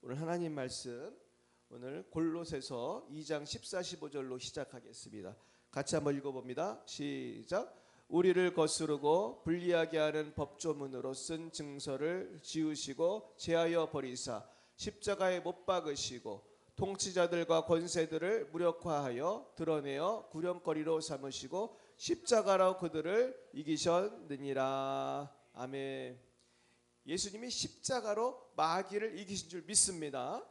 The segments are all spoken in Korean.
오늘 하나님 말씀 오늘 골로새서 2장 14, 15절로 시작하겠습니다. 같이 한번 읽어봅니다. 시작. 우리를 거스르고 불리하게 하는 법조문으로 쓴 증서를 지우시고 제하여 버리사 십자가에 못 박으시고 통치자들과 권세들을 무력화하여 드러내어 구령거리로 삼으시고 십자가로 그들을 이기셨느니라. 아멘. 예수님이 십자가로 마귀를 이기신 줄 믿습니다.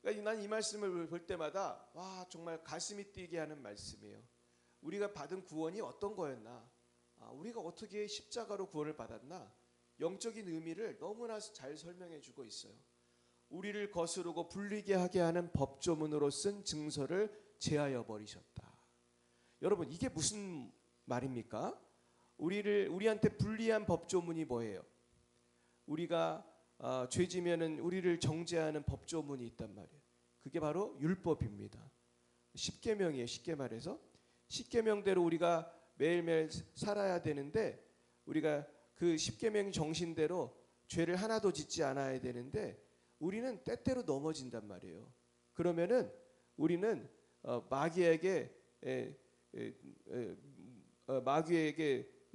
그러니까 난 이 말씀을 볼 때마다 와, 정말 가슴이 뛰게 하는 말씀이에요. 우리가 받은 구원이 어떤 거였나? 우리가 어떻게 십자가로 구원을 받았나? 영적인 의미를 너무나 잘 설명해 주고 있어요. 우리를 거스르고 불리게 하게 하는 법조문으로 쓴 증서를 제하여 버리셨다. 여러분, 이게 무슨 말입니까? 우리한테 불리한 법조문이 뭐예요? 우리가 죄지면은 우리를 정죄하는 법조문이 있단 말이에요. 그게 바로 율법입니다. 십계명이에요. 쉽게 말해서 십계명대로 우리가 매일매일 살아야 되는데, 우리가 그 십계명 정신대로 죄를 하나도 짓지 않아야 되는데 우리는 때때로 넘어진단 말이에요. 그러면은 우리는 마귀에게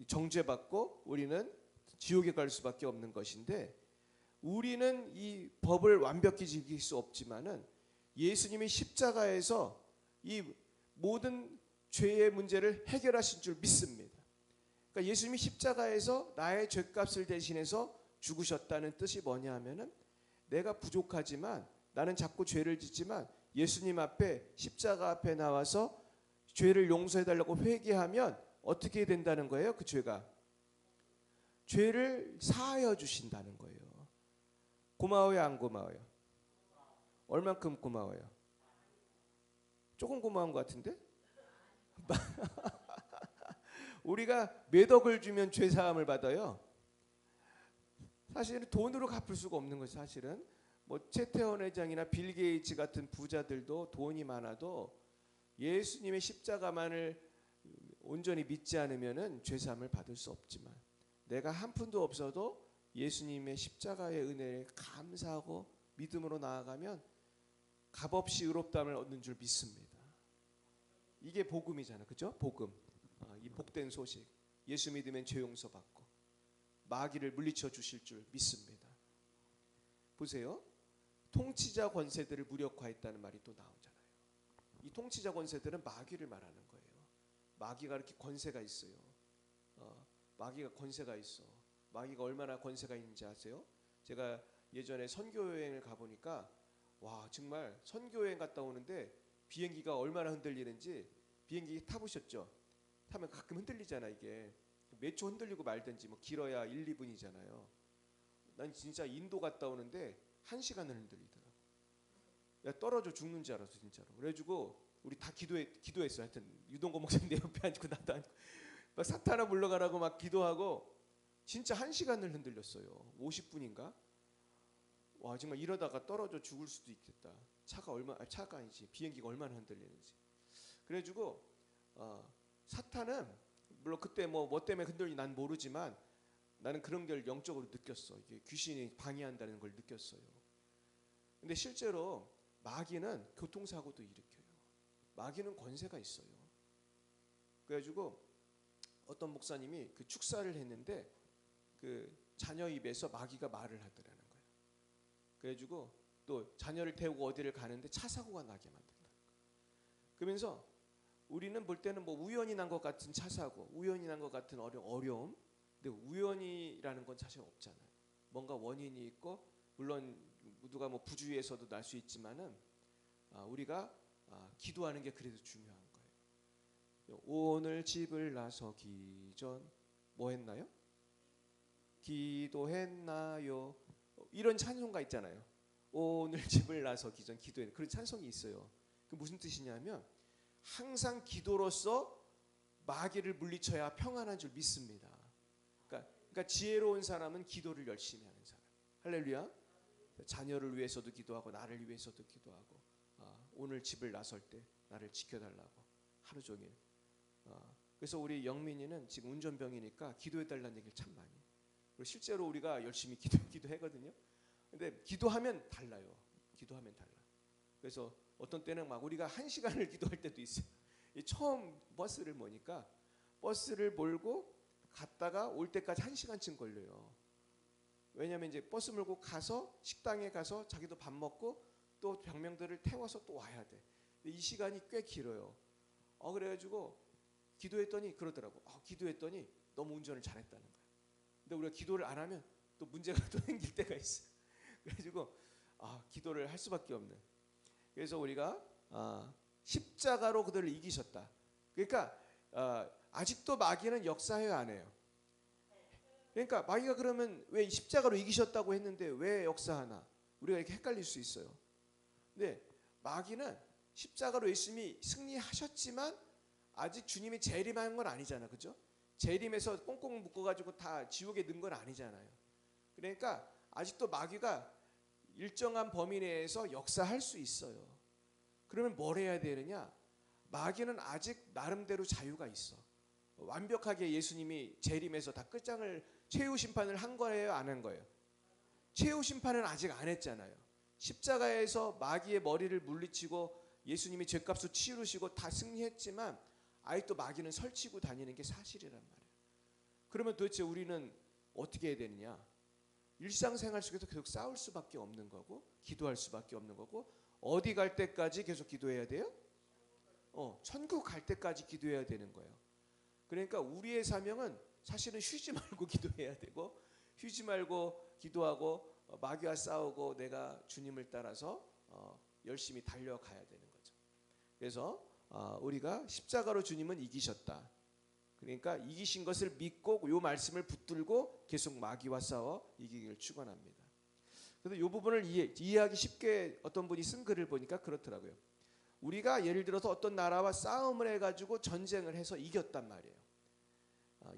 정죄받고 우리는 지옥에 갈 수밖에 없는 것인데, 우리는 이 법을 완벽히 지킬 수 없지만은 예수님이 십자가에서 이 모든 죄의 문제를 해결하신 줄 믿습니다. 그러니까 예수님이 십자가에서 나의 죄값을 대신해서 죽으셨다는 뜻이 뭐냐 하면은, 내가 부족하지만 나는 자꾸 죄를 짓지만 예수님 앞에, 십자가 앞에 나와서 죄를 용서해달라고 회개하면 어떻게 된다는 거예요? 그 죄를 사하여 주신다는 거예요. 고마워요, 안 고마워요? 얼만큼 고마워요? 조금 고마운 것 같은데? 우리가 몇 억을 주면 죄 사함을 받아요? 사실은 돈으로 갚을 수가 없는 거죠. 사실은 뭐 최태원 회장이나 빌 게이츠 같은 부자들도 돈이 많아도 예수님의 십자가만을 온전히 믿지 않으면은 죄 사함을 받을 수 없지만, 내가 한 푼도 없어도 예수님의 십자가의 은혜에 감사하고 믿음으로 나아가면 값없이 의롭다함을 얻는 줄 믿습니다. 이게 복음이잖아, 그죠? 복음. 이 복된 소식. 예수 믿으면 죄 용서받고 마귀를 물리쳐 주실 줄 믿습니다. 보세요. 통치자 권세들을 무력화했다는 말이 또 나오잖아요. 이 통치자 권세들은 마귀를 말하는 거예요. 마귀가 이렇게 권세가 있어요. 마귀가 권세가 있어. 마귀가 얼마나 권세가 있는지 아세요? 제가 예전에 선교여행을 가보니까 와, 정말 선교여행 갔다 오는데 비행기가 얼마나 흔들리는지. 비행기 타보셨죠? 타면 가끔 흔들리잖아. 이게 몇 초 흔들리고 말든지, 뭐 길어야 1, 2분이잖아요. 난 진짜 인도 갔다 오는데 1시간을 흔들리더라고. 야, 떨어져 죽는 줄 알았어, 진짜로. 그래가지고 우리 다 기도했어. 하여튼 유동건 목사님 내 옆에 앉고 나도 앉고 막 사탄아 물러가라고 막 기도하고, 진짜 1시간을 흔들렸어요. 50분인가? 와, 정말 이러다가 떨어져 죽을 수도 있겠다. 차가 아니지, 비행기가 얼마나 흔들리는지. 그래가지고 사탄은 물론 그때 뭐 때문에 흔들리는지 난 모르지만 나는 그런 걸 영적으로 느꼈어. 이게 귀신이 방해한다는 걸 느꼈어요. 근데 실제로 마귀는 교통사고도 일으켜요. 마귀는 권세가 있어요. 그래가지고 어떤 목사님이 그 축사를 했는데 그 자녀 입에서 마귀가 말을 하더라는 거예요. 그래가지고 또 자녀를 태우고 어디를 가는데 차 사고가 나게 만든다. 그러면서 우리는 볼 때는 뭐 우연히 난 것 같은 차 사고, 우연히 난 것 같은 어려움. 근데 우연이라는 건 사실 없잖아요. 뭔가 원인이 있고, 물론 누가 뭐 부주의해서도 날 수 있지만은 우리가 기도하는 게 그래도 중요한 거예요. 오늘 집을 나서기 전 뭐 했나요? 기도했나요? 이런 찬송가 있잖아요. 오늘 집을 나서기 전 기도했. 그런 찬송이 있어요. 그 무슨 뜻이냐면, 항상 기도로서 마귀를 물리쳐야 평안한 줄 믿습니다. 그러니까 지혜로운 사람은 기도를 열심히 하는 사람. 할렐루야. 자녀를 위해서도 기도하고 나를 위해서도 기도하고, 오늘 집을 나설 때 나를 지켜달라고 하루 종일. 그래서 우리 영민이는 지금 운전병이니까 기도해달라는 얘기를 참 많이. 그리고 실제로 우리가 열심히 기도하거든요. 근데 기도하면 달라요. 기도하면 달라. 그래서 어떤 때는 막 우리가 1시간을 기도할 때도 있어요. 처음 버스를 모니까 버스를 몰고 갔다가 올 때까지 1시간쯤 걸려요. 왜냐하면 이제 버스 몰고 가서 식당에 가서 자기도 밥 먹고 또 병명들을 태워서 또 와야 돼. 근데 이 시간이 꽤 길어요. 그래가지고 기도했더니 그러더라고. 기도했더니 너무 운전을 잘했다는 거야. 근데 우리가 기도를 안 하면 또 문제가 또 생길 때가 있어. 그래가지고 기도를 할 수밖에 없는. 그래서 우리가 십자가로 그들을 이기셨다. 그러니까 아직도 마귀는 역사해요, 안 해요? 그러니까 마귀가 그러면 왜 십자가로 이기셨다고 했는데 왜 역사하나? 우리가 이렇게 헷갈릴 수 있어요. 근데 마귀는 십자가로 예수님이 승리하셨지만 아직 주님이 재림한 건 아니잖아, 그죠? 재림해서 꽁꽁 묶어가지고 다 지옥에 넣은 건 아니잖아요. 그러니까 아직도 마귀가 일정한 범위 내에서 역사할 수 있어요. 그러면 뭘 해야 되느냐? 마귀는 아직 나름대로 자유가 있어. 완벽하게 예수님이 재림해서 다 끝장을 최후 심판을 한 거예요, 안 한 거예요? 최후 심판은 아직 안 했잖아요. 십자가에서 마귀의 머리를 물리치고 예수님이 죄값을 치르시고 다 승리했지만 아직도 마귀는 설치고 다니는 게 사실이란 말이에요. 그러면 도대체 우리는 어떻게 해야 되느냐? 일상생활 속에서 계속 싸울 수밖에 없는 거고 기도할 수밖에 없는 거고 어디 갈 때까지 계속 기도해야 돼요? 천국 갈 때까지 기도해야 되는 거예요. 그러니까 우리의 사명은 사실은 쉬지 말고 기도해야 되고 쉬지 말고 기도하고 마귀와 싸우고 내가 주님을 따라서 열심히 달려가야 되는 거죠. 그래서 우리가 십자가로 주님은 이기셨다. 그러니까 이기신 것을 믿고 이 말씀을 붙들고 계속 마귀와 싸워 이기기를 축원합니다. 그래서 이 부분을 이해하기 쉽게 어떤 분이 쓴 글을 보니까 그렇더라고요. 우리가 예를 들어서 어떤 나라와 싸움을 해가지고 전쟁을 해서 이겼단 말이에요.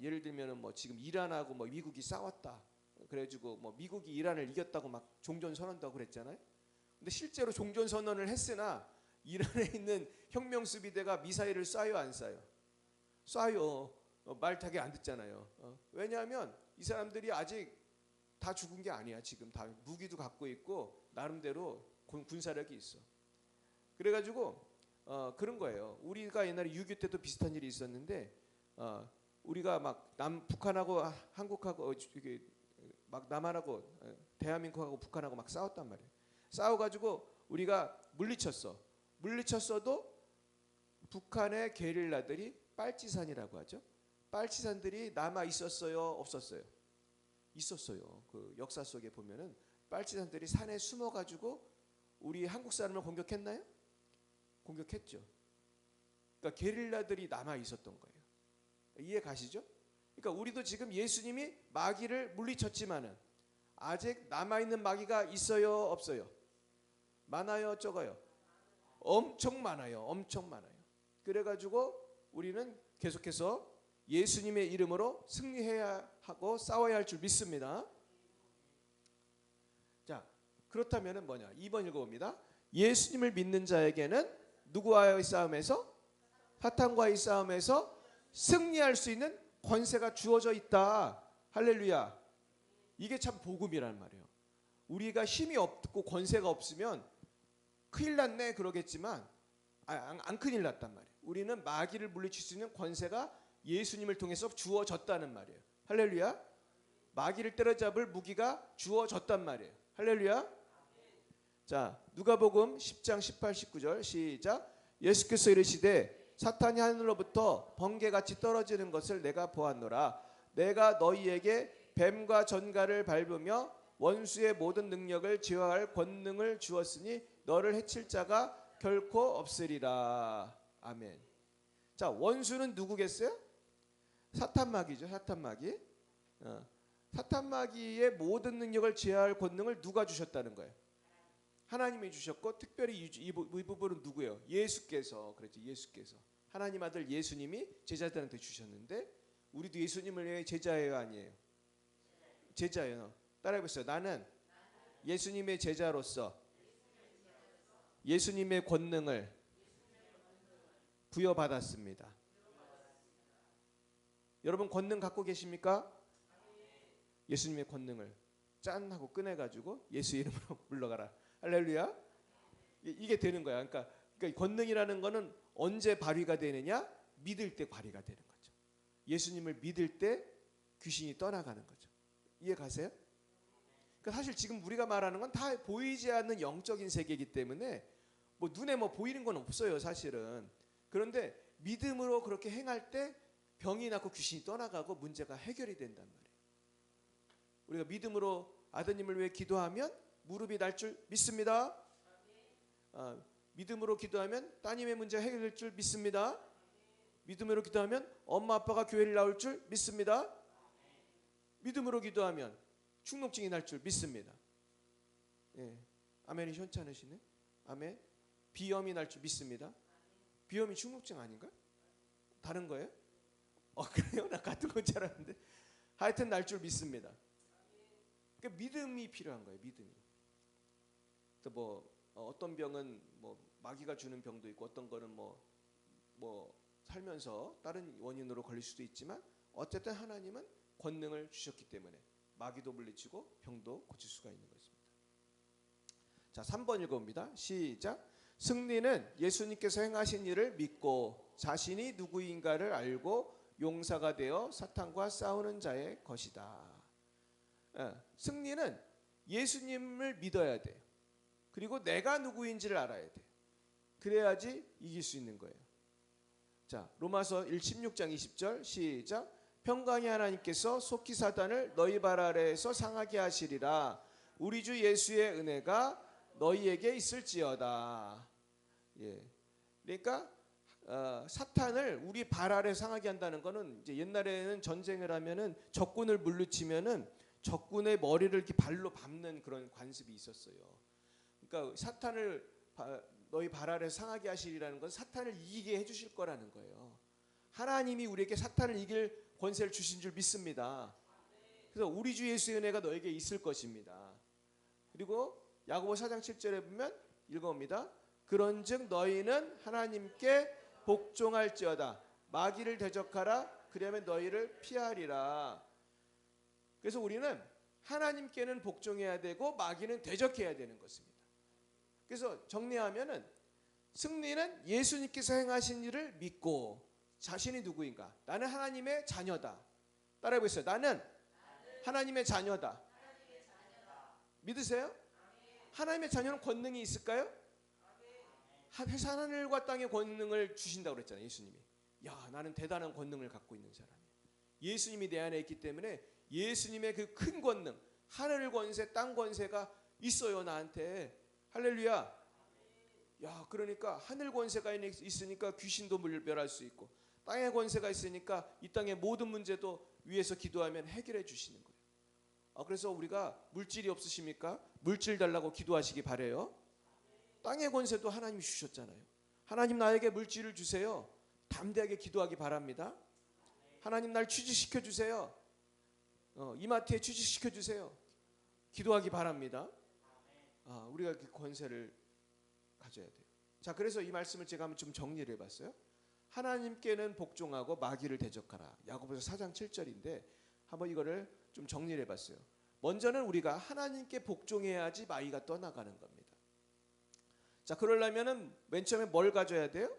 예를 들면은 뭐 지금 이란하고 뭐 미국이 싸웠다. 그래가지고 뭐 미국이 이란을 이겼다고 막 종전선언도 하고 그랬잖아요. 근데 실제로 종전선언을 했으나 이란에 있는 혁명수비대가 미사일을 쏴요, 안 쏴요? 쏴요. 말 타게 안 듣잖아요. 왜냐하면 이 사람들이 아직 다 죽은 게 아니야. 지금 다 무기도 갖고 있고 나름대로 군사력이 있어. 그래가지고 그런 거예요. 우리가 옛날에 6.25 때도 비슷한 일이 있었는데 우리가 막 북한하고 한국하고 막 남한하고 대한민국하고 북한하고 막 싸웠단 말이에요. 싸워가지고 우리가 물리쳤어도 북한의 게릴라들이 빨치산이라고 하죠. 빨치산들이 남아 있었어요, 없었어요? 있었어요. 그 역사 속에 보면은 빨치산들이 산에 숨어가지고 우리 한국 사람을 공격했나요? 공격했죠. 그러니까 게릴라들이 남아 있었던 거예요. 이해 가시죠? 그러니까 우리도 지금 예수님이 마귀를 물리쳤지만은 아직 남아 있는 마귀가 있어요, 없어요? 많아요, 적어요? 엄청 많아요. 엄청 많아요. 그래가지고 우리는 계속해서 예수님의 이름으로 승리해야 하고 싸워야 할 줄 믿습니다. 자, 그렇다면 뭐냐? 2번 읽어봅니다. 예수님을 믿는 자에게는 누구와의 싸움에서? 사탄과의 싸움에서 승리할 수 있는 권세가 주어져 있다. 할렐루야. 이게 참 복음이란 말이에요. 우리가 힘이 없고 권세가 없으면 큰일 났네 그러겠지만 안 큰일 났단 말이에요. 우리는 마귀를 물리칠 수 있는 권세가 예수님을 통해서 주어졌다는 말이에요. 할렐루야. 마귀를 때려잡을 무기가 주어졌단 말이에요. 할렐루야. 자, 누가복음 10장 18, 19절 시작. 예수께서 이르시되 사탄이 하늘로부터 번개같이 떨어지는 것을 내가 보았노라. 내가 너희에게 뱀과 전갈을 밟으며 원수의 모든 능력을 제어할 권능을 주었으니 너를 해칠 자가 결코 없으리라. 아멘. 자, 원수는 누구겠어요? 사탄마귀죠. 사탄마귀. 사탄마귀의 모든 능력을 제어할 권능을 누가 주셨다는 거예요? 하나님이 주셨고 특별히 이 부분은 누구예요? 예수께서. 그렇죠. 예수께서. 하나님 아들 예수님이 제자들한테 주셨는데 우리도 예수님을 위해 제자예요, 아니에요? 제자예요. 따라해보세요. 나는 예수님의 제자로서 예수님의 권능을 부여받았습니다. 여러분 권능 갖고 계십니까? 예수님의 권능을. 짠 하고 꺼내가지고 예수 이름으로 물러가라. 할렐루야. 이게 되는 거야. 그러니까 권능이라는 거는 언제 발휘가 되느냐? 믿을 때 발휘가 되는 거죠. 예수님을 믿을 때 귀신이 떠나가는 거죠. 이해 가세요? 그러니까 사실 지금 우리가 말하는 건 다 보이지 않는 영적인 세계이기 때문에 뭐 눈에 뭐 보이는 건 없어요, 사실은. 그런데 믿음으로 그렇게 행할 때 병이 낫고 귀신이 떠나가고 문제가 해결이 된단 말이에요. 우리가 믿음으로 아드님을 위해 기도하면 무릎이 날 줄 믿습니다. 믿음으로 기도하면 따님의 문제가 해결될 줄 믿습니다. 믿음으로 기도하면 엄마 아빠가 교회를 나올 줄 믿습니다. 믿음으로 기도하면 축농증이 날 줄 믿습니다. 예. 아멘이 현찮으시네. 아멘. 비염이 날 줄 믿습니다. 비염이 축농증 아닌가? 다른 거예요? 그래요? 나 같은 건 줄 알았는데. 하여튼 날 줄 믿습니다. 그러니까 믿음이 필요한 거예요. 믿음이. 뭐 어떤 병은 뭐 마귀가 주는 병도 있고 어떤 거는 뭐 살면서 다른 원인으로 걸릴 수도 있지만 어쨌든 하나님은 권능을 주셨기 때문에 마귀도 물리치고 병도 고칠 수가 있는 것입니다. 자, 3번 읽어봅니다. 시작. 승리는 예수님께서 행하신 일을 믿고 자신이 누구인가를 알고 용사가 되어 사탄과 싸우는 자의 것이다. 승리는 예수님을 믿어야 돼요. 그리고 내가 누구인지를 알아야 돼. 그래야지 이길 수 있는 거예요. 자, 로마서 16장 20절 시작. 평강의 하나님께서 속히 사단을 너희 발 아래에서 상하게 하시리라. 우리 주 예수의 은혜가 너희에게 있을지어다. 예. 그러니까 사탄을 우리 발 아래 상하게 한다는 거는 이제 옛날에는 전쟁을 하면은 적군을 물리치면은 적군의 머리를 이렇게 발로 밟는 그런 관습이 있었어요. 그러니까 사탄을 너희 발 아래 상하게 하시리라는 건 사탄을 이기게 해주실 거라는 거예요. 하나님이 우리에게 사탄을 이길 권세를 주신 줄 믿습니다. 그래서 우리 주 예수의 은혜가 너에게 있을 것입니다. 그리고 야고보 4장 7절에 보면 읽어봅니다. 그런즉 너희는 하나님께 복종할지어다. 마귀를 대적하라. 그러면 너희를 피하리라. 그래서 우리는 하나님께는 복종해야 되고 마귀는 대적해야 되는 것입니다. 그래서 정리하면은 승리는 예수님께서 행하신 일을 믿고 자신이 누구인가? 나는 하나님의 자녀다. 따라해보세요. 나는 하나님의 자녀다. 믿으세요? 하나님의 자녀는 권능이 있을까요? 하늘과 땅의 권능을 주신다고 그랬잖아요. 예수님이. 야, 나는 대단한 권능을 갖고 있는 사람이야. 예수님이 내 안에 있기 때문에 예수님의 그 큰 권능, 하늘 권세, 땅 권세가 있어요, 나한테. 할렐루야. 야, 그러니까 하늘 권세가 있으니까 귀신도 물별할 수 있고 땅의 권세가 있으니까 이 땅의 모든 문제도 위에서 기도하면 해결해 주시는 거예요. 그래서 우리가 물질이 없으십니까? 물질 달라고 기도하시기 바래요. 땅의 권세도 하나님이 주셨잖아요. 하나님 나에게 물질을 주세요. 담대하게 기도하기 바랍니다. 하나님 날 취직시켜 주세요. 이마트에 취직시켜 주세요. 기도하기 바랍니다. 우리가 그 권세를 가져야 돼요. 자, 그래서 이 말씀을 제가 한번 좀 정리를 해봤어요. 하나님께는 복종하고 마귀를 대적하라. 야고보서 4장 7절인데 한번 이거를 좀 정리를 해봤어요. 먼저는 우리가 하나님께 복종해야지 마귀가 떠나가는 겁니다. 자, 그러려면은 맨 처음에 뭘 가져야 돼요?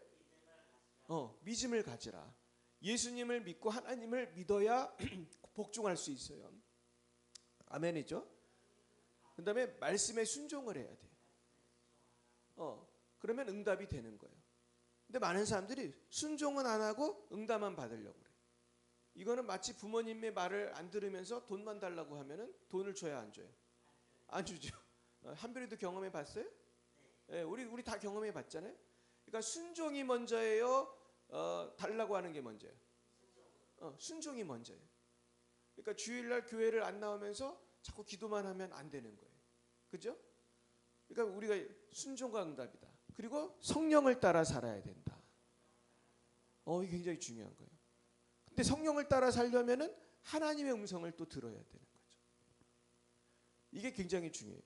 믿음을 가지라. 예수님을 믿고 하나님을 믿어야 복종할 수 있어요. 아멘이죠? 그 다음에 말씀에 순종을 해야 돼요. 그러면 응답이 되는 거예요. 근데 많은 사람들이 순종은 안 하고 응답만 받으려고 그래요. 이거는 마치 부모님의 말을 안 들으면서 돈만 달라고 하면은 돈을 줘야 안 줘요? 안 주죠. 한별이도 경험해 봤어요? 네, 우리 다 경험해 봤잖아요. 그러니까 순종이 먼저예요. 달라고 하는 게 먼저예요. 순종이 먼저예요. 그러니까 주일날 교회를 안 나오면서 자꾸 기도만 하면 안 되는 거예요. 그죠? 그러니까 우리가 순종과 응답이다. 그리고 성령을 따라 살아야 된다. 이게 굉장히 중요한 거예요. 근데 성령을 따라 살려면은 하나님의 음성을 또 들어야 되는 거죠. 이게 굉장히 중요해요.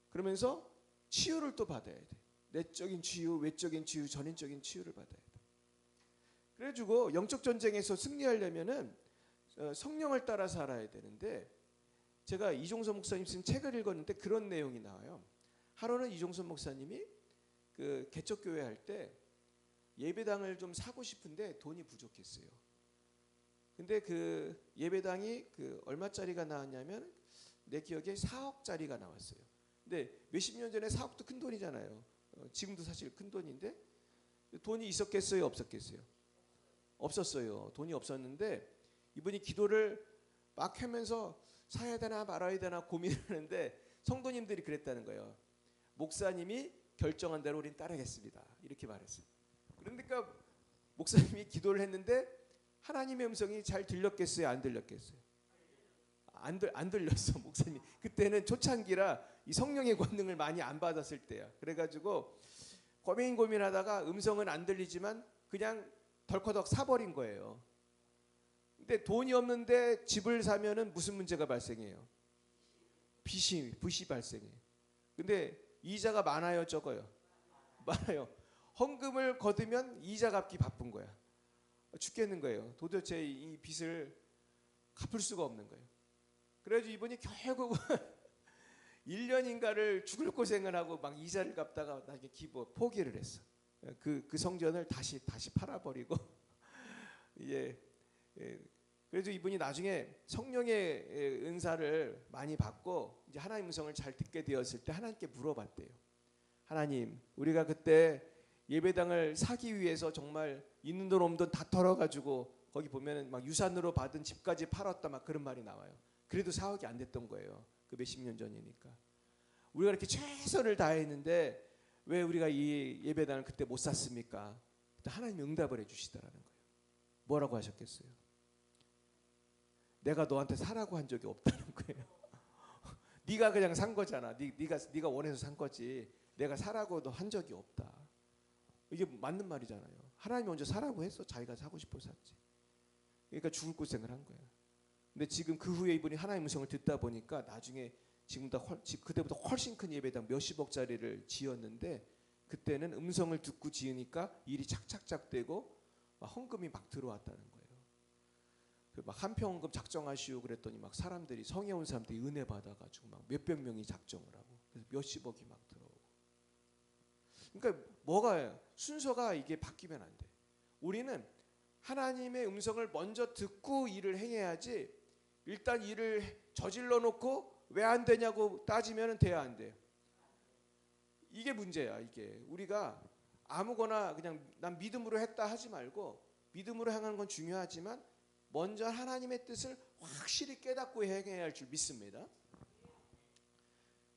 그러면서 치유를 또 받아야 돼. 내적인 치유, 외적인 치유, 전인적인 치유를 받아야 돼. 그래가지고 영적 전쟁에서 승리하려면은 성령을 따라 살아야 되는데 제가 이종섭 목사님 쓴 책을 읽었는데 그런 내용이 나와요. 하루는 이종섭 목사님이 그 개척교회 할 때 예배당을 좀 사고 싶은데 돈이 부족했어요. 근데 그 예배당이 그 얼마짜리가 나왔냐면 내 기억에 4억짜리가 나왔어요. 근데 몇십 년 전에 4억도 큰 돈이잖아요. 지금도 사실 큰 돈인데 돈이 있었겠어요, 없었겠어요? 없었어요. 돈이 없었는데 이분이 기도를 막 하면서 사야 되나 말아야 되나 고민하는데 성도님들이 그랬다는 거예요. 목사님이 결정한 대로 우린 따르겠습니다. 이렇게 말했어요. 그러니까 목사님이 기도를 했는데 하나님의 음성이 잘 들렸겠어요? 안 들렸겠어요? 안 들렸어. 목사님 그때는 초창기라 이 성령의 권능을 많이 안 받았을 때야. 그래가지고 고민하다가 음성은 안 들리지만 그냥 덜커덕 사버린 거예요. 근데 돈이 없는데 집을 사면은 무슨 문제가 발생해요? 빚이 발생해요. 근데 이자가 많아요, 적어요? 많아요. 헌금을 거두면 이자 갚기 바쁜 거야. 죽겠는 거예요. 도대체 이 빚을 갚을 수가 없는 거예요. 그래가지고 이분이 결국은 1년인가를 죽을 고생을 하고 막 이자를 갚다가 나중에 포기를 했어. 그 성전을 다시 팔아버리고 예. 그래서 이분이 나중에 성령의 은사를 많이 받고 이제 하나님 음성을 잘 듣게 되었을 때 하나님께 물어봤대요. 하나님, 우리가 그때 예배당을 사기 위해서 정말 있는 돈 없는 돈 다 털어가지고 거기 보면은 막 유산으로 받은 집까지 팔았다 막 그런 말이 나와요. 그래도 4억이 안 됐던 거예요. 그 몇십 년 전이니까. 우리가 이렇게 최선을 다했는데 왜 우리가 이 예배당을 그때 못 샀습니까? 그때 하나님이 응답을 해주시더라는 거예요. 뭐라고 하셨겠어요? 내가 너한테 사라고 한 적이 없다는 거예요. 네가 그냥 산 거잖아. 네가 원해서 산 거지. 내가 사라고도 한 적이 없다. 이게 맞는 말이잖아요. 하나님이 먼저 사라고 했어. 자기가 사고 싶어서 샀지. 그러니까 죽을 고생을 한 거예요. 근데 지금 그 후에 이분이 하나님의 음성을 듣다 보니까 나중에 그때보다 훨씬 큰 예배당 몇십억짜리를 지었는데 그때는 음성을 듣고 지으니까 일이 착착착 되고 막 헌금이 막 들어왔다는 거예요. 막 한평헌금 작정하시오 그랬더니 막 사람들이 성에 온 사람들이 은혜 받아가지고 막 몇백 명이 작정을 하고 그래서 몇십억이 막 들어오고. 그러니까 뭐가 순서가 이게 바뀌면 안 돼. 우리는 하나님의 음성을 먼저 듣고 일을 행해야지. 일단 일을 저질러 놓고 왜 안 되냐고 따지면 돼야 안 돼요. 이게 문제야. 이게 우리가 아무거나 그냥 난 믿음으로 했다 하지 말고 믿음으로 행하는 건 중요하지만 먼저 하나님의 뜻을 확실히 깨닫고 행해야 할 줄 믿습니다.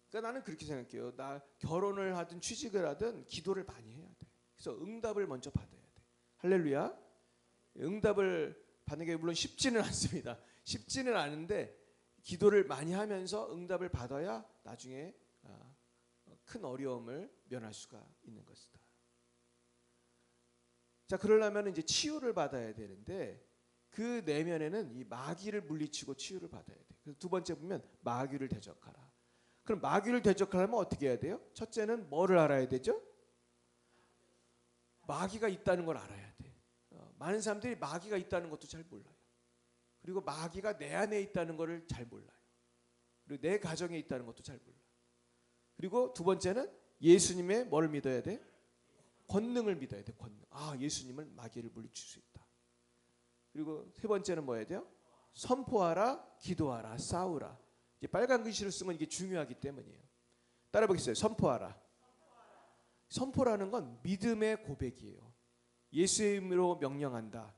그러니까 나는 그렇게 생각해요. 나 결혼을 하든 취직을 하든 기도를 많이 해야 돼. 그래서 응답을 먼저 받아야 돼. 할렐루야. 응답을 받는 게 물론 쉽지는 않습니다. 쉽지는 않은데 기도를 많이 하면서 응답을 받아야 나중에 큰 어려움을 면할 수가 있는 것이다. 자, 그러려면 이제 치유를 받아야 되는데 그 내면에는 이 마귀를 물리치고 치유를 받아야 돼. 그래서 두 번째 보면 마귀를 대적하라. 그럼 마귀를 대적하려면 어떻게 해야 돼요? 첫째는 뭐를 알아야 되죠? 마귀가 있다는 걸 알아야 돼. 많은 사람들이 마귀가 있다는 것도 잘 몰라요. 그리고 마귀가 내 안에 있다는 것을 잘 몰라요. 그리고 내 가정에 있다는 것도 잘 몰라요. 그리고 두 번째는 예수님의 뭘 믿어야 돼? 권능을 믿어야 돼. 권능. 아, 예수님은 마귀를 물리칠 수 있다. 그리고 세 번째는 뭐 해야 돼요? 선포하라, 기도하라, 싸우라. 이제 빨간 글씨로 쓰면 이게 중요하기 때문이에요. 따라 보겠어요. 선포하라. 선포라는 건 믿음의 고백이에요. 예수의 이름으로 명령한다.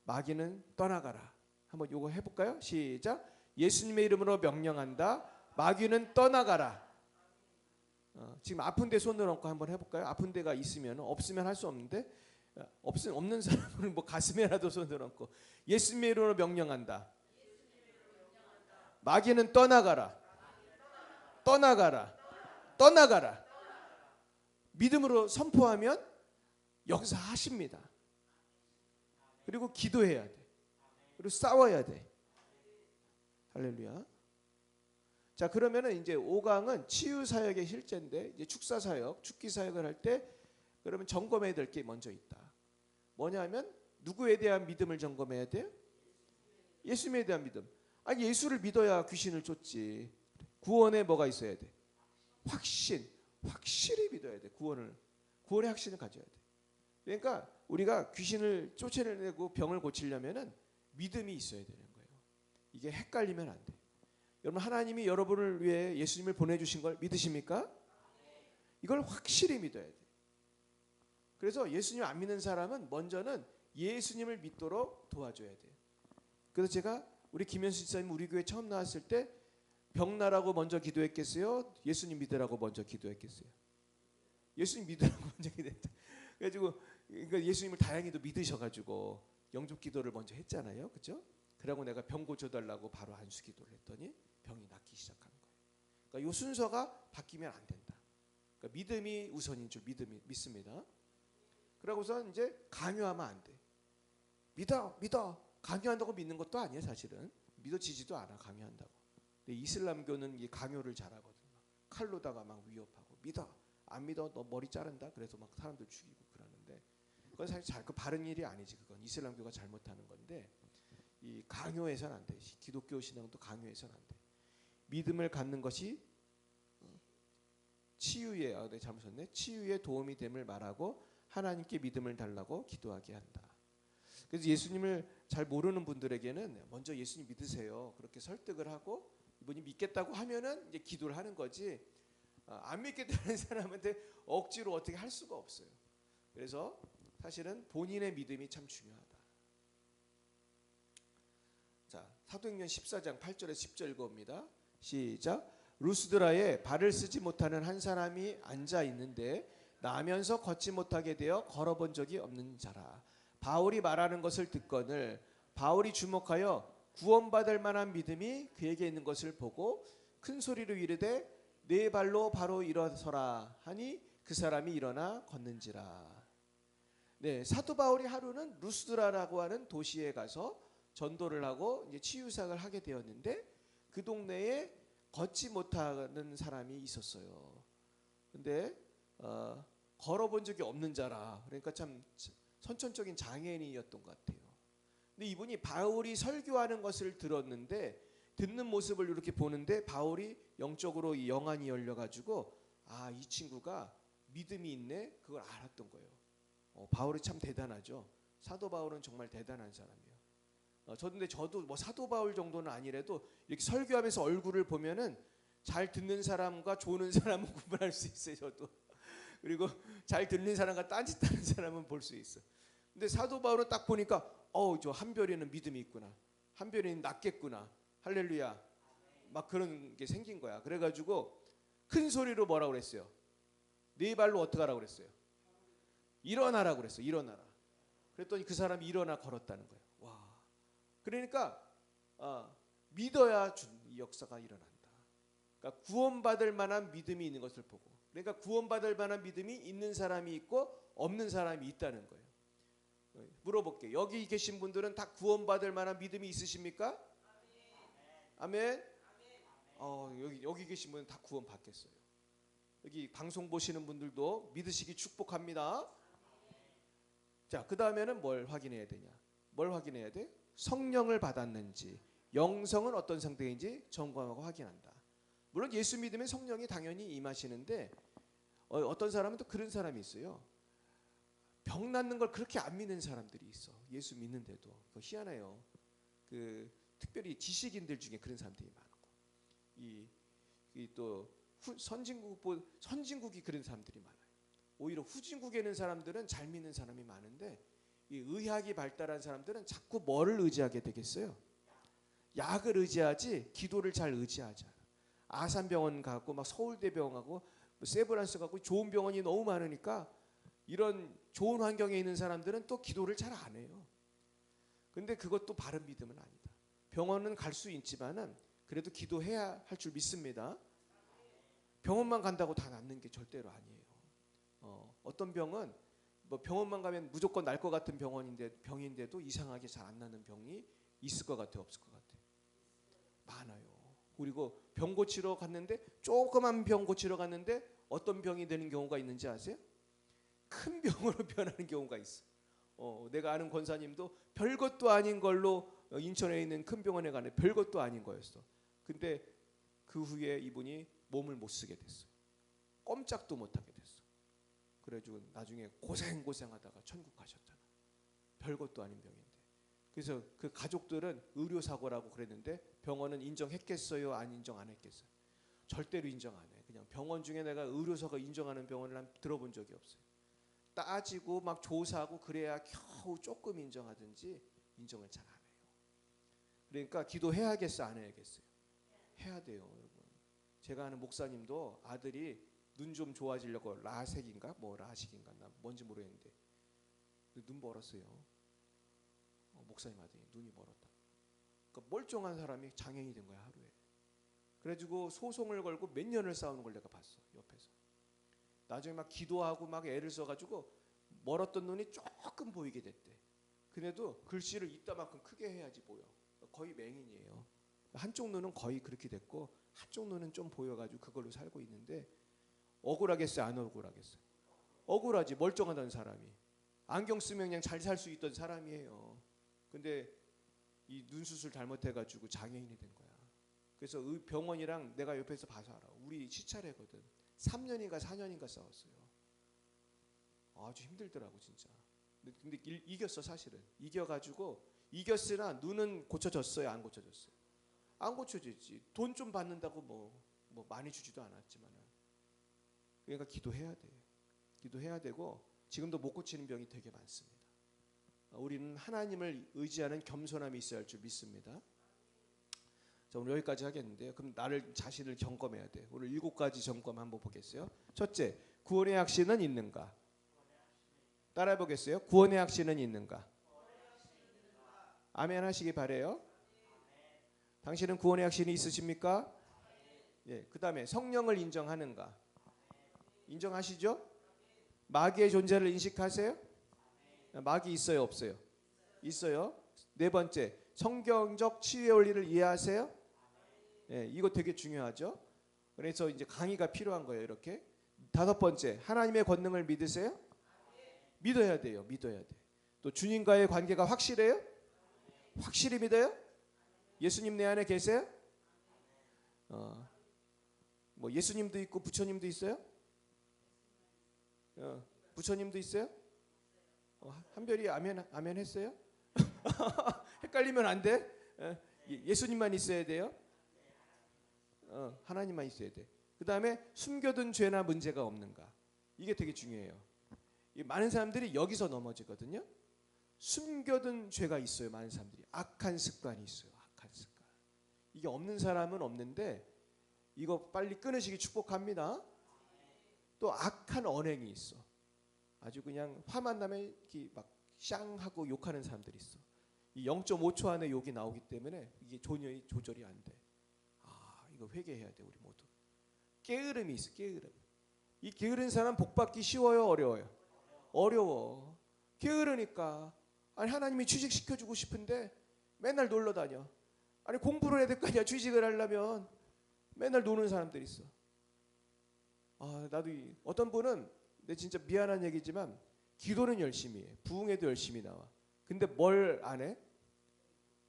마귀는 떠나가라. 한번 요거 해볼까요? 시작. 예수님의 이름으로 명령한다. 마귀는 떠나가라. 지금 아픈 데 손을 얹고 한번 해볼까요? 아픈 데가 있으면 없으면 할 수 없는데 없는 사람은 뭐 가슴에라도 손을 얹고 예수님의 이름으로 명령한다. 마귀는 떠나가라. 떠나가라. 떠나가라. 믿음으로 선포하면 역사하십니다. 그리고 기도해야 돼. 그리고 싸워야 돼. 할렐루야. 자, 그러면은 이제 5강은 치유 사역의 실제인데 이제 축사 사역, 축기 사역을 할 때 그러면 점검해야 될 게 먼저 있다. 뭐냐면 누구에 대한 믿음을 점검해야 돼요? 예수님에 대한 믿음. 아니 예수를 믿어야 귀신을 쫓지. 구원에 뭐가 있어야 돼? 확실히 믿어야 돼. 구원의 확신을 가져야 돼. 그러니까 우리가 귀신을 쫓아내고 병을 고치려면은 믿음이 있어야 되는 거예요. 이게 헷갈리면 안 돼. 여러분 하나님이 여러분을 위해 예수님을 보내주신 걸 믿으십니까? 이걸 확실히 믿어야 돼. 그래서 예수님 안 믿는 사람은 먼저는 예수님을 믿도록 도와줘야 돼요. 그래서 제가 우리 김현수 집사님 우리 교회 처음 나왔을 때 병나라고 먼저 기도했겠어요? 예수님 믿으라고 먼저 기도했겠어요? 예수님 믿으라고 먼저 기도했다. 그래가지고 그러니까 예수님을 다행히도 믿으셔가지고 영접 기도를 먼저 했잖아요, 그렇죠? 그러고 내가 병 고쳐달라고 바로 안수 기도를 했더니 병이 낫기 시작하는 거예요. 그러니까 이 순서가 바뀌면 안 된다. 그러니까 믿음이 우선인 줄 믿습니다. 그러고서 이제 강요하면 안 돼. 믿어. 강요한다고 믿는 것도 아니에요, 사실은. 믿어지지도 않아, 강요한다고. 근데 이슬람교는 이 강요를 잘하거든요. 칼로다가 막 위협하고 믿어. 안 믿어 너 머리 자른다. 그래서 막 사람들 죽이고 그러는데 그건 사실 그 바른 일이 아니지. 그건 이슬람교가 잘못하는 건데 이 강요해서는 안 돼. 기독교 신앙도 강요해서는 안 돼. 믿음을 갖는 것이 치유에 잘못했네. 치유에 도움이 됨을 말하고 하나님께 믿음을 달라고 기도하게 한다. 그래서 예수님을 잘 모르는 분들에게는 먼저 예수님 믿으세요. 그렇게 설득을 하고 이분이 믿겠다고 하면은 이제 기도를 하는 거지. 안 믿겠다는 사람한테 억지로 어떻게 할 수가 없어요. 그래서 사실은 본인의 믿음이 참 중요하다. 자, 사도행전 14장 8절에서 10절 읽어봅니다. 시작. 루스드라에 발을 쓰지 못하는 한 사람이 앉아 있는데 나면서 걷지 못하게 되어 걸어본 적이 없는 자라. 바울이 말하는 것을 듣거늘 바울이 주목하여 구원받을 만한 믿음이 그에게 있는 것을 보고 큰 소리로 이르되 네 발로 바로 일어서라 하니 그 사람이 일어나 걷는지라. 네, 사도 바울이 하루는 루스드라라고 하는 도시에 가서 전도를 하고 이제 치유사역을 하게 되었는데 그 동네에 걷지 못하는 사람이 있었어요. 근데 걸어본 적이 없는 자라. 그러니까 참 선천적인 장애인이었던 것 같아요. 근데 이분이 바울이 설교하는 것을 들었는데 듣는 모습을 이렇게 보는데 바울이 영적으로 이 영안이 열려가지고 아, 이 친구가 믿음이 있네. 그걸 알았던 거예요. 바울이 참 대단하죠. 사도 바울은 정말 대단한 사람이에요. 저도 뭐 사도 바울 정도는 아니래도 이렇게 설교하면서 얼굴을 보면은 잘 듣는 사람과 조는 사람은 구분할 수 있어요. 저도. 그리고 잘 듣는 사람과 딴짓하는 사람은 볼 수 있어. 근데 사도 바울은 딱 보니까 저 한별이는 믿음이 있구나. 한별이는 낫겠구나. 할렐루야. 막 그런 게 생긴 거야. 그래가지고 큰 소리로 뭐라고 그랬어요? 네 발로 어떻게 하라고 그랬어요? 일어나라고 그랬어요. 일어나라. 그랬더니 그 사람이 일어나 걸었다는 거예요. 와. 그러니까 믿어야 이 역사가 일어난다. 그러니까 구원받을 만한 믿음이 있는 것을 보고, 그러니까 구원받을 만한 믿음이 있는 사람이 있고 없는 사람이 있다는 거예요. 물어볼게요. 여기 계신 분들은 다 구원받을 만한 믿음이 있으십니까? 아멘. 여기 계신 분은 다 구원 받겠어요. 여기 방송 보시는 분들도 믿으시기 축복합니다. 자, 그 다음에는 뭘 확인해야 되냐? 뭘 확인해야 돼? 성령을 받았는지, 영성은 어떤 상태인지 점검하고 확인한다. 물론 예수 믿으면 성령이 당연히 임하시는데 어떤 사람은 또 그런 사람이 있어요. 병 낫는 걸 그렇게 안 믿는 사람들이 있어. 예수 믿는데도. 그거 희한해요. 특별히 지식인들 중에 그런 사람들이 많고, 또 선진국이 그런 사람들이 많아요. 오히려 후진국에 있는 사람들은 잘 믿는 사람이 많은데 이 의학이 발달한 사람들은 자꾸 뭐를 의지하게 되겠어요? 약을 의지하지 기도를 잘 의지하지 않아. 아산병원 가고 막 서울대병원 가고 세브란스 가고 좋은 병원이 너무 많으니까 이런 좋은 환경에 있는 사람들은 또 기도를 잘 안 해요. 근데 그것도 바른 믿음은 아니다. 병원은 갈 수 있지만은 그래도 기도해야 할 줄 믿습니다. 병원만 간다고 다 낫는 게 절대로 아니에요. 어떤 병은 뭐 병원만 가면 무조건 날 것 같은 병인데도 이상하게 잘 안 나는 병이 있을 것 같아, 없을 것 같아? 많아요. 그리고 병 고치러 갔는데 조그만 병 고치러 갔는데 어떤 병이 되는 경우가 있는지 아세요? 큰 병으로 변하는 경우가 있어. 내가 아는 권사님도 별것도 아닌 걸로 인천에 있는 큰 병원에 가는 별것도 아닌 거였어. 근데 그 후에 이분이 몸을 못 쓰게 됐어. 꼼짝도 못 하게 됐어. 그래가지고 나중에 고생하다가 천국 가셨잖아. 별것도 아닌 병인데. 그래서 그 가족들은 의료사고라고 그랬는데 병원은 인정했겠어요? 안 인정 안 했겠어요? 절대로 인정 안 해. 그냥 병원 중에 내가 의료사가 인정하는 병원을 난 들어본 적이 없어요. 따지고 막 조사하고 그래야 겨우 조금 인정하든지 인정을 잘 안 해요. 그러니까 기도해야겠어 안 해야겠어요? 해야 돼요, 여러분. 제가 아는 목사님도 아들이 눈 좀 좋아지려고 라섹인가 뭐 라식인가 나 뭔지 모르겠는데 눈 멀었어요. 목사님 아들이 눈이 멀었다. 그러니까 멀쩡한 사람이 장애인이 된 거야 하루에. 그래가지고 소송을 걸고 몇 년을 싸우는 걸 내가 봤어 옆에서. 나중에 막 기도하고 막 애를 써가지고 멀었던 눈이 조금 보이게 됐대. 근데도 글씨를 이따만큼 크게 해야지 보여. 거의 맹인이에요. 한쪽 눈은 거의 그렇게 됐고 한쪽 눈은 좀 보여가지고 그걸로 살고 있는데 억울하겠어요? 안 억울하겠어요? 억울하지. 멀쩡하다는 사람이 안경 쓰면 그냥 잘 살 수 있던 사람이에요. 근데 이 눈 수술 잘못해가지고 장애인이 된 거야. 그래서 병원이랑 내가 옆에서 봐서 알아. 우리 시차례거든. 3년인가 4년인가 싸웠어요. 아주 힘들더라고 진짜. 근데 이겼어 사실은. 이겨가지고 이겼으나 눈은 고쳐졌어요? 안 고쳐졌어요? 안 고쳐졌지. 돈 좀 받는다고 뭐 많이 주지도 않았지만은. 그러니까 기도해야 돼. 기도해야 되고 지금도 못 고치는 병이 되게 많습니다. 우리는 하나님을 의지하는 겸손함이 있어야 할 줄 믿습니다. 자, 오늘 여기까지 하겠는데요. 그럼 나를 자신을 점검해야 돼. 오늘 7가지 점검 한번 보겠어요. 첫째, 구원의 확신은 있는가? 따라해 보겠어요. 구원의 확신은 있는가? 아멘 하시기 바래요. 당신은 구원의 확신이 있으십니까? 예. 그다음에 성령을 인정하는가? 인정하시죠? 마귀의 존재를 인식하세요? 마귀 있어요, 없어요? 있어요. 네 번째, 성경적 치유의 원리를 이해하세요? 예, 이거 되게 중요하죠. 그래서 이제 강의가 필요한 거예요, 이렇게. 다섯 번째, 하나님의 권능을 믿으세요? 믿어야 돼요, 믿어야 돼. 또 주님과의 관계가 확실해요? 확실히 믿어요? 예수님 내 안에 계세요? 뭐 예수님도 있고 부처님도 있어요? 부처님도 있어요? 한별이 아멘 했어요? 헷갈리면 안 돼. 예수님만 있어야 돼요. 하나님만 있어야 돼. 그 다음에 숨겨둔 죄나 문제가 없는가. 이게 되게 중요해요. 많은 사람들이 여기서 넘어지거든요. 숨겨둔 죄가 있어요. 많은 사람들이 악한 습관이 있어요. 악한 습관. 이게 없는 사람은 없는데 이거 빨리 끊으시기 축복합니다. 또 악한 언행이 있어. 아주 그냥 화만 나면 이렇게 막 샹하고 욕하는 사람들이 있어. 이 0.5초 안에 욕이 나오기 때문에 이게 전혀 조절이 안 돼. 이거 회개해야 돼 우리 모두. 게으름이 있어. 게으름. 이 게으른 사람 복 받기 쉬워요, 어려워요? 어려워. 게으르니까. 아니 하나님이 취직시켜주고 싶은데 맨날 놀러 다녀. 아니 공부를 해야 될 거 아니야. 취직을 하려면 맨날 노는 사람들이 있어. 나도 어떤 분은 내 진짜 미안한 얘기지만 기도는 열심히 해. 부흥회도 열심히 나와. 근데 뭘 안 해?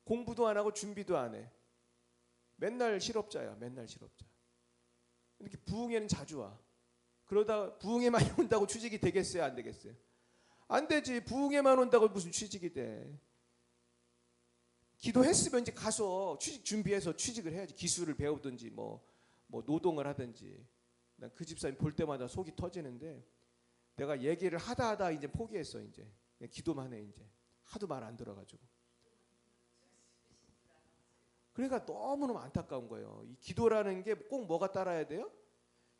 공부도 안 하고 준비도 안 해. 맨날 실업자야. 맨날 실업자. 이렇게 부흥회는 자주 와. 그러다 부흥회만 온다고 취직이 되겠어요? 안 되겠어요? 안 되지. 부흥회만 온다고 무슨 취직이 돼. 기도했으면 이제 가서 취직 준비해서 취직을 해야지. 기술을 배우든지 뭐 노동을 하든지. 난 그 집사님 볼 때마다 속이 터지는데 내가 얘기를 하다 이제 포기했어. 이제 기도만 해. 이제 하도 말 안 들어가지고. 그러니까 너무너무 안타까운 거예요. 이 기도라는 게 꼭 뭐가 따라야 돼요?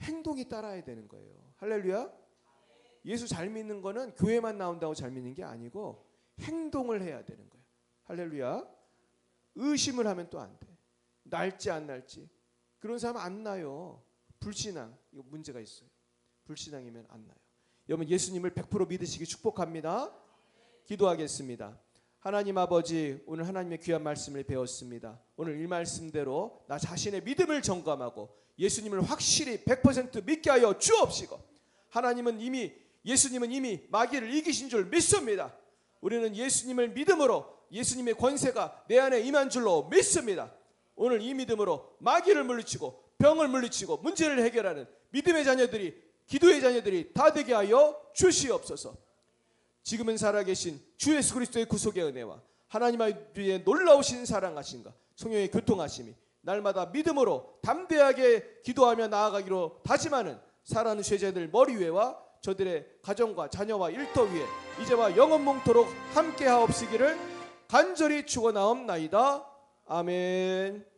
행동이 따라야 되는 거예요. 할렐루야. 예수 잘 믿는 거는 교회만 나온다고 잘 믿는 게 아니고 행동을 해야 되는 거예요. 할렐루야. 의심을 하면 또 안 돼. 날지 안 날지. 그런 사람 안 나요. 불신앙. 이거 문제가 있어요. 불신앙이면 안 나요. 여러분 예수님을 100% 믿으시기 축복합니다. 기도하겠습니다. 하나님 아버지, 오늘 하나님의 귀한 말씀을 배웠습니다. 오늘 이 말씀대로 나 자신의 믿음을 점검하고 예수님을 확실히 100% 믿게 하여 주옵시고, 예수님은 이미 마귀를 이기신 줄 믿습니다. 우리는 예수님을 믿음으로 예수님의 권세가 내 안에 임한 줄로 믿습니다. 오늘 이 믿음으로 마귀를 물리치고 병을 물리치고 문제를 해결하는 믿음의 자녀들이, 기도의 자녀들이 다 되게 하여 주시옵소서. 지금은 살아계신 주 예수 그리스도의 구속의 은혜와 하나님 아버지의 놀라우신 사랑하심과 성령의 교통하심이 날마다 믿음으로 담대하게 기도하며 나아가기로 다짐하는 사랑하는 죄자들 머리 위에와 저들의 가정과 자녀와 일터 위에 이제와 영원몽토록 함께하옵시기를 간절히 축원하옵나이다. 아멘.